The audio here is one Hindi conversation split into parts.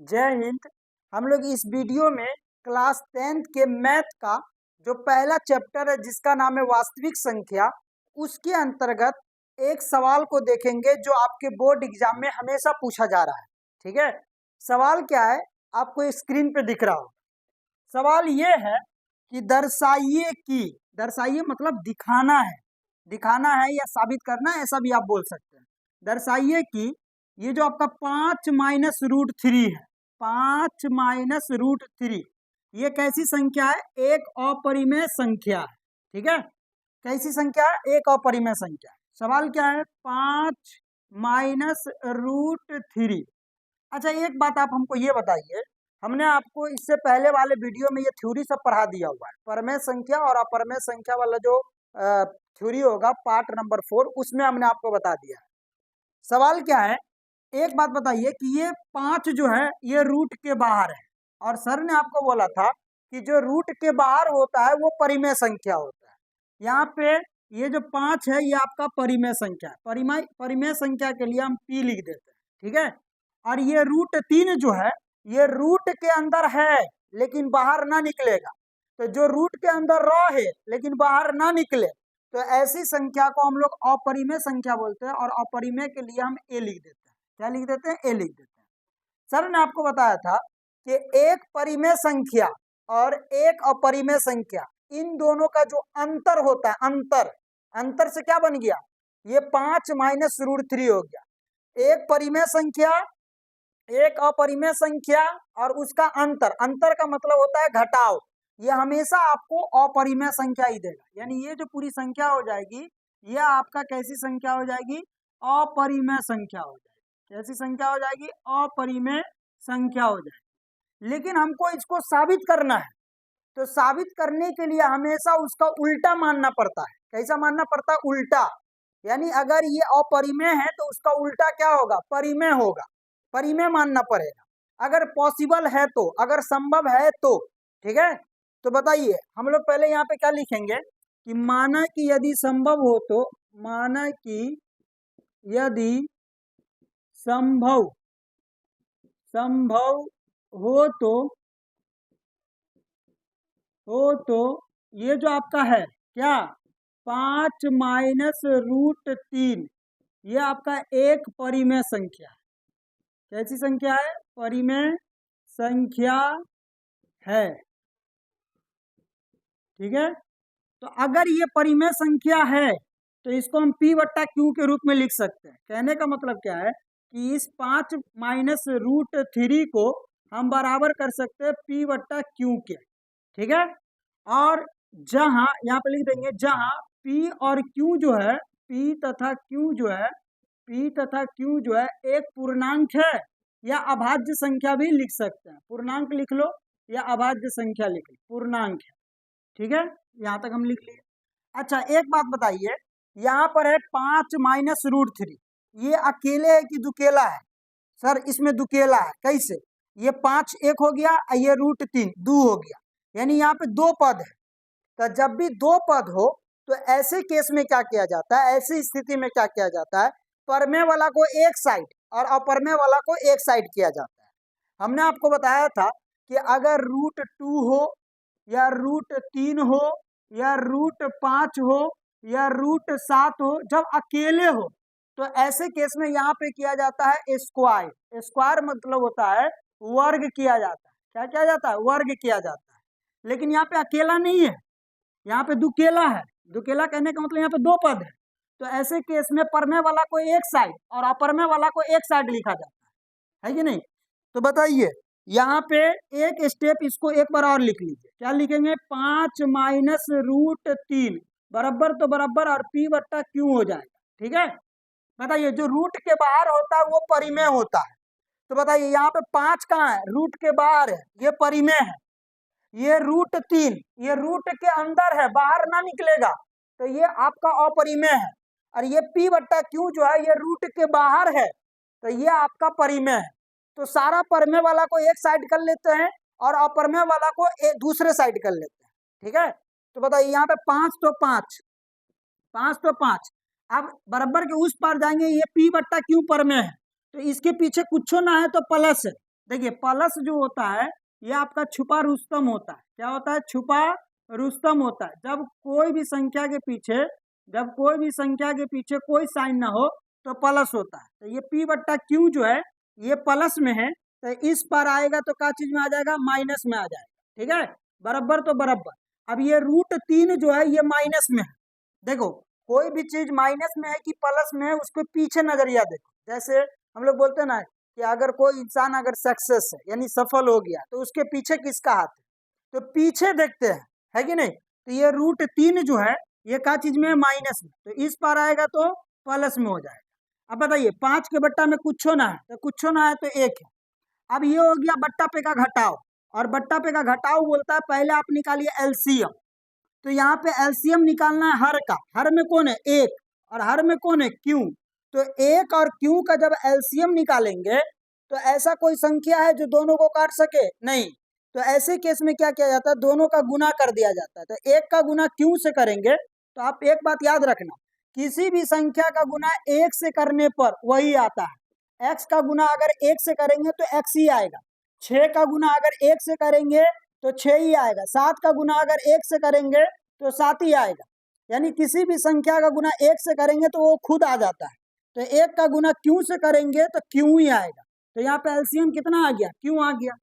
जय हिंद। हम लोग इस वीडियो में क्लास 10th के मैथ का जो पहला चैप्टर है जिसका नाम है वास्तविक संख्या, उसके अंतर्गत एक सवाल को देखेंगे जो आपके बोर्ड एग्जाम में हमेशा पूछा जा रहा है। ठीक है, सवाल क्या है आपको स्क्रीन पे दिख रहा हो। सवाल ये है कि दर्शाइए मतलब दिखाना है या साबित करना है, ऐसा भी आप बोल सकते हैं। दर्शाइए कि ये जो आपका 5 - √3 है, 5 - ये कैसी संख्या है? एक अपरिमेय संख्या है। ठीक है, कैसी संख्या है? एक अपरिमेय संख्या है। सवाल क्या है? 5 - √3। अच्छा, एक बात आप हमको ये बताइए, हमने आपको इससे पहले वाले वीडियो में ये थ्योरी सब पढ़ा दिया हुआ है। परमेय संख्या और अपरमेय संख्या वाला जो थ्योरी होगा पार्ट नंबर 4, उसमें हमने आपको बता दिया है। सवाल क्या है, एक बात बताइए कि ये 5 जो है ये रूट के बाहर है, और सर ने आपको बोला था कि जो रूट के बाहर होता है वो परिमेय संख्या होता है। यहाँ पे ये जो 5 है ये आपका परिमेय संख्या है। परिमेय संख्या के लिए हम p लिख देते हैं। ठीक है, और ये √3 जो है ये रूट के अंदर है लेकिन बाहर ना निकलेगा। तो जो रूट के अंदर रहे लेकिन बाहर ना निकले, तो ऐसी संख्या को हम लोग अपरिमेय संख्या बोलते हैं, और अपरिमेय के लिए हम a लिख देते हैं। क्या लिख देते हैं? a लिख देते हैं। सर ने आपको बताया था कि एक परिमेय संख्या और एक अपरिमेय संख्या, इन दोनों का जो अंतर होता है, अंतर से क्या बन गया? ये 5 - √3 हो गया। एक परिमेय संख्या, एक अपरिमेय संख्या और उसका अंतर का मतलब होता है घटाव। ये हमेशा आपको अपरिमेय संख्या ही देगा, यानी ये जो पूरी संख्या हो जाएगी यह आपका कैसी संख्या हो जाएगी? अपरिमेय संख्या हो जाएगी। कैसी संख्या हो जाएगी? अपरिमेय संख्या हो जाएगी। लेकिन हमको इसको साबित करना है, तो साबित करने के लिए हमेशा उसका उल्टा मानना पड़ता है। कैसा मानना पड़ता है? उल्टा। यानी अगर ये अपरिमेय है तो उसका उल्टा क्या होगा? परिमेय होगा। परिमेय मानना पड़ेगा अगर पॉसिबल है तो, अगर संभव है तो। ठीक है, तो बताइए हम लोग पहले यहाँ पे क्या लिखेंगे कि माना कि यदि संभव हो तो, माना कि यदि संभव हो तो ये जो आपका है क्या, 5 - √3, ये आपका एक परिमेय संख्या है। कैसी संख्या है? परिमेय संख्या है। ठीक है, तो अगर ये परिमेय संख्या है तो इसको हम p/q के रूप में लिख सकते हैं। कहने का मतलब क्या है कि इस 5 - √3 को हम बराबर कर सकते हैं p/q के। ठीक है, और जहां यहाँ पे लिख देंगे जहां p और q जो है, p तथा q जो है एक पूर्णांक है या अभाज्य संख्या भी लिख सकते हैं। पूर्णांक लिख लो या अभाज्य संख्या लिख लो, पूर्णांक है। ठीक है, यहाँ तक हम लिख लिए। अच्छा, एक बात बताइए, यहाँ पर है 5 - √3, ये अकेले है कि दुकेला है? सर इसमें दुकेला है। कैसे? ये 5 एक हो गया, ये √3 2 हो गया, यानी यहाँ पे 2 पद है। तो जब भी 2 पद हो तो ऐसे केस में क्या किया जाता है? ऐसी स्थिति में क्या किया जाता है? परमेय वाला को एक साइड और अपरमेय वाला को एक साइड किया जाता है। हमने आपको बताया था कि अगर √2 हो या √3 हो या √5 हो या √7 हो, जब अकेले हो तो ऐसे केस में यहाँ पे किया जाता है स्क्वायर। स्क्वायर मतलब होता है वर्ग किया जाता है। क्या किया जाता है? वर्ग किया जाता है। लेकिन यहाँ पे अकेला नहीं है, यहाँ पे दुकेला है। दुकेला कहने का मतलब यहाँ पे 2 पद है। तो ऐसे केस में परमेय वाला को एक साइड और अपरमेय वाला को एक साइड लिखा जाता है कि नहीं? तो बताइए यहाँ पे एक स्टेप इसको एक बार और लिख लीजिए। क्या लिखेंगे? 5 - √3 बराबर तो बराबर और p/q हो जाएगा। ठीक है, बताइए जो रूट के बाहर होता है वो परिमेय होता है। तो बताइए यहाँ पे 5 कहाँ है? रूट के बाहर है, ये परिमेय है। ये √3 ये रूट के अंदर है, बाहर ना निकलेगा, तो ये आपका अपरिमेय है। और ये p/q जो है ये रूट के बाहर है, तो ये आपका परिमेय है। तो सारा परमेय वाला को एक साइड कर लेते हैं और अपरमेय वाला को एक दूसरे साइड कर लेते हैं। ठीक है, तो बताइए यहाँ पे 5 तो 5 अब बराबर के उस पार जाएंगे, ये p/q परमेय है, तो इसके पीछे कुछ ना है तो प्लस है, देखिए प्लस जो होता है ये आपका छुपा रुस्तम होता है। क्या होता है? छुपा रुस्तम होता है। जब कोई भी संख्या के पीछे कोई साइन ना हो तो प्लस होता है। तो ये p बट्टा क्यू जो है ये प्लस में है, तो इस पर आएगा तो क्या चीज में आ जाएगा? माइनस में आ जाएगा। ठीक है, बराबर तो बराबर। अब ये √3 जो है ये माइनस में है। देखो कोई भी चीज माइनस में है कि प्लस में है उसके पीछे नजरिया देखो। जैसे हम लोग बोलते हैं ना कि अगर कोई इंसान अगर सक्सेस है यानी सफल हो गया तो उसके पीछे किसका हाथ है? तो पीछे देखते हैं, है कि नहीं? तो ये √3 जो है ये क्या चीज में है? माइनस में। तो इस पर आएगा तो प्लस में हो जाएगा। अब बताइए 5 के बट्टा में कुछ ना है तो कुछ ना है तो 1 है। अब ये हो गया बट्टा पे का घटाव, और बट्टा पे का घटाव बोलता है पहले आप निकालिए एलसीएम। तो यहाँ पे एलसीएम निकालना है हर का। हर में कौन है? 1, और हर में कौन है? क्यू। तो 1 और क्यू का जब एलसीएम निकालेंगे तो ऐसा कोई संख्या है जो दोनों को काट सके? नहीं। तो ऐसे केस में क्या किया जाता है? दोनों का गुना कर दिया जाता है। तो 1 का गुना क्यू से करेंगे तो आप एक बात याद रखना, किसी भी संख्या का गुना 1 से करने पर वही आता है। x का गुना अगर 1 से करेंगे तो x ही आएगा। 6 का गुना अगर 1 से करेंगे तो 6 ही आएगा। 7 का गुना अगर 1 से करेंगे तो 7 ही आएगा। यानी किसी भी संख्या का गुना 1 से करेंगे तो वो खुद आ जाता है। तो 1 का गुना क्यू से करेंगे तो क्यू ही आएगा। तो यहाँ पे एलसीएम कितना आ गया? क्यू आ गया।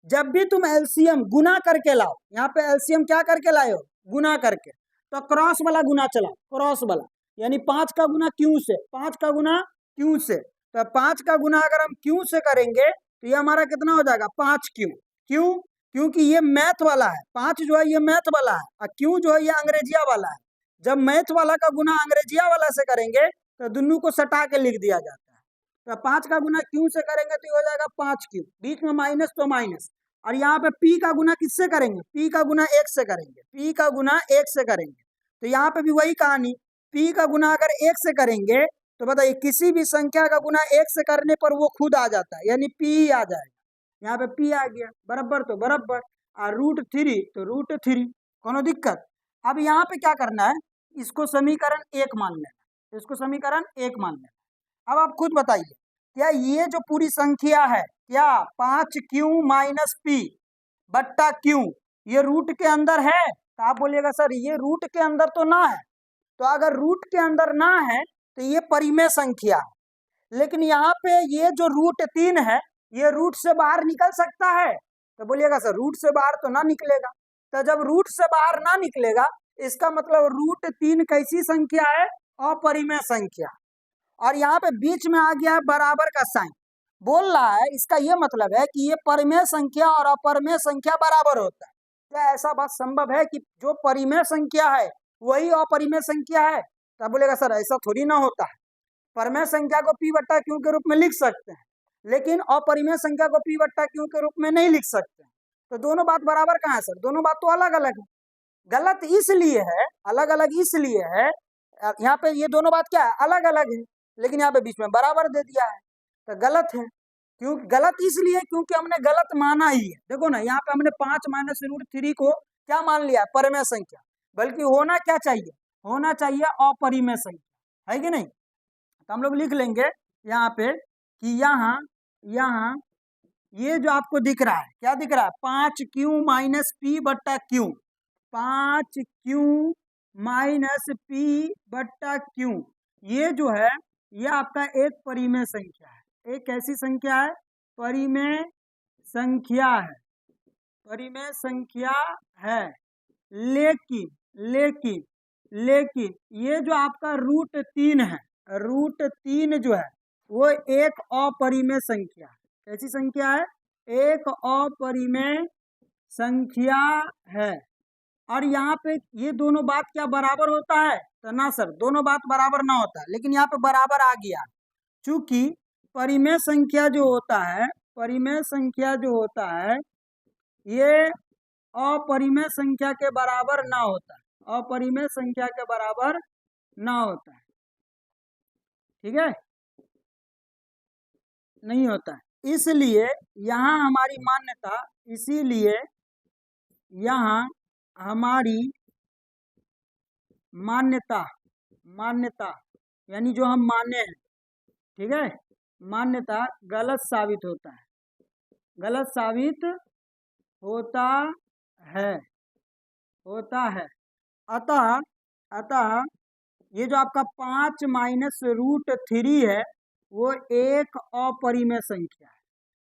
जब भी तुम एलसीएम गुना करके लाओ, यहाँ पे एलसीएम क्या करके लाए हो? गुना करके। तो क्रॉस वाला गुना चलाओ, क्रॉस वाला, यानी 5 का गुना क्यू से, 5 का गुना क्यू से। तो 5 का गुना अगर हम क्यू से करेंगे तो ये हमारा कितना हो जाएगा? 5 क्यू। क्यों? क्योंकि ये मैथ वाला है। 5 जो है ये मैथ वाला है और क्यू जो है ये अंग्रेजिया वाला है। जब मैथ वाला का गुना अंग्रेजिया वाला से करेंगे तो दोनों को सटा के लिख दिया जाता है। तो 5 का गुना क्यू से करेंगे तो ये हो जाएगा 5 क्यू, बीच में माइनस तो माइनस। और यहाँ पे p का गुना किससे करेंगे? p का गुना 1 से करेंगे, p का गुना 1 से करेंगे। तो यहाँ पे भी वही कहानी, p का गुना अगर 1 से करेंगे तो बताइए किसी भी संख्या का गुना 1 से करने पर वो खुद आ जाता है, यानी p ही आ जाएगा। यहाँ पे p आ गया, बराबर तो बराबर। और √3 तो √3, कोनो दिक्कत? अब यहाँ पे क्या करना है? इसको समीकरण 1 मान लेना, इसको समीकरण 1 मान लेना। अब आप खुद बताइए, क्या ये जो पूरी संख्या है क्या 5q माइनस p बट्टा q ये रूट के अंदर है? तो आप बोलिएगा सर ये रूट के अंदर तो ना है। तो अगर रूट के अंदर ना है तो ये परिमेय संख्या है। लेकिन यहाँ पे ये जो √3 है ये रूट से बाहर निकल सकता है? तो बोलिएगा सर रूट से बाहर तो ना निकलेगा। तो जब रूट से बाहर ना निकलेगा इसका मतलब √3 कैसी संख्या है? अपरिमेय संख्या। और यहाँ पे बीच में आ गया है बराबर का साइन, बोल रहा है इसका ये मतलब है कि ये परिमेय संख्या और अपरिमेय संख्या बराबर होता है। क्या ऐसा बात संभव है कि जो परिमेय संख्या है वही अपरिमेय संख्या है? तो बोलेगा सर ऐसा थोड़ी ना होता है। परिमेय संख्या को p बट्टा क्यू के रूप में लिख सकते हैं लेकिन अपरिमेय संख्या को p बट्टा क्यू के रूप में नहीं लिख सकते। तो दोनों बात बराबर कहाँ है सर? दोनों बात तो अलग अलग है। गलत इसलिए है, अलग अलग इसलिए है, यहाँ पे ये दोनों बात क्या है? अलग अलग है, लेकिन यहाँ पे बीच में बराबर दे दिया है तो गलत है। क्यों गलत? इसलिए क्योंकि हमने गलत माना ही है। देखो ना यहाँ पे हमने 5 माइनस √3 को क्या मान लिया? परिमेय संख्या। बल्कि होना क्या चाहिए? होना चाहिए अपरिमेय संख्या, है कि नहीं? तो हम लोग लिख लेंगे यहाँ पे कि यहाँ ये जो आपको दिख रहा है क्या दिख रहा है? 5q माइनस p बट्टा क्यू, 5q माइनस p बट्टा क्यू, ये जो है ये आपका एक परिमेय संख्या है। एक कैसी संख्या है? परिमेय संख्या है, परिमेय संख्या है। लेकिन लेकिन लेकिन ये जो आपका √3 है, √3 जो है वो एक अपरिमेय संख्या है। कैसी संख्या है? एक अपरिमेय संख्या है। और यहाँ पे ये दोनों बात क्या बराबर होता है? तो ना सर दोनों बात बराबर ना होता है, लेकिन यहाँ पे बराबर आ गया। चूंकि परिमेय संख्या जो होता है, परिमेय संख्या जो होता है ये अपरिमेय संख्या के बराबर ना होता है, अपरिमेय संख्या के बराबर ना होता है। ठीक है, नहीं होता है। इसलिए यहाँ हमारी मान्यता, इसीलिए यहाँ हमारी मान्यता, मान्यता यानी जो हम माने हैं, ठीक है, मान्यता गलत साबित होता है। गलत साबित होता है, होता है। अतः अतः ये जो आपका 5 माइनस रूट 3 है वो एक अपरिमेय संख्या है,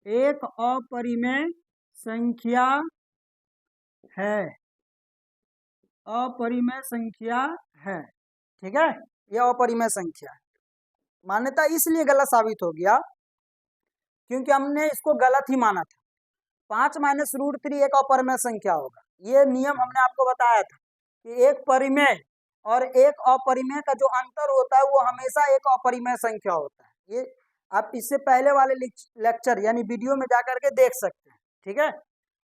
एक अपरिमेय संख्या है, अपरिमेय संख्या है। ठीक है, ये अपरिमेय संख्या है। मान्यता इसलिए गलत साबित हो गया क्योंकि हमने इसको गलत ही माना था। 5 माइनस रूट 3 एक अपरिमेय संख्या होगा। ये नियम हमने आपको बताया था कि एक परिमेय और एक अपरिमेय का जो अंतर होता है वो हमेशा एक अपरिमेय संख्या होता है। ये आप इससे पहले वाले लेक्चर यानी वीडियो में जाकर के देख सकते हैं। ठीक है,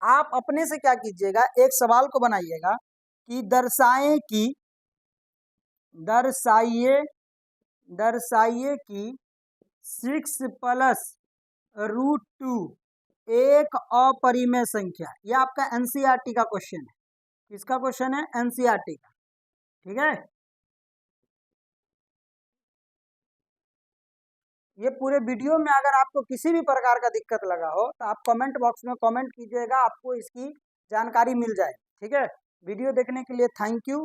आप अपने से क्या कीजिएगा, एक सवाल को बनाइएगा कि दर्शाइए कि 6 प्लस रूट 2 एक अपरिमेय संख्या। यह आपका एनसीईआरटी का क्वेश्चन है। किसका क्वेश्चन है? एनसीईआरटी का। ठीक है, ये पूरे वीडियो में अगर आपको किसी भी प्रकार का दिक्कत लगा हो तो आप कमेंट बॉक्स में कमेंट कीजिएगा, आपको इसकी जानकारी मिल जाए। ठीक है, वीडियो देखने के लिए थैंक यू।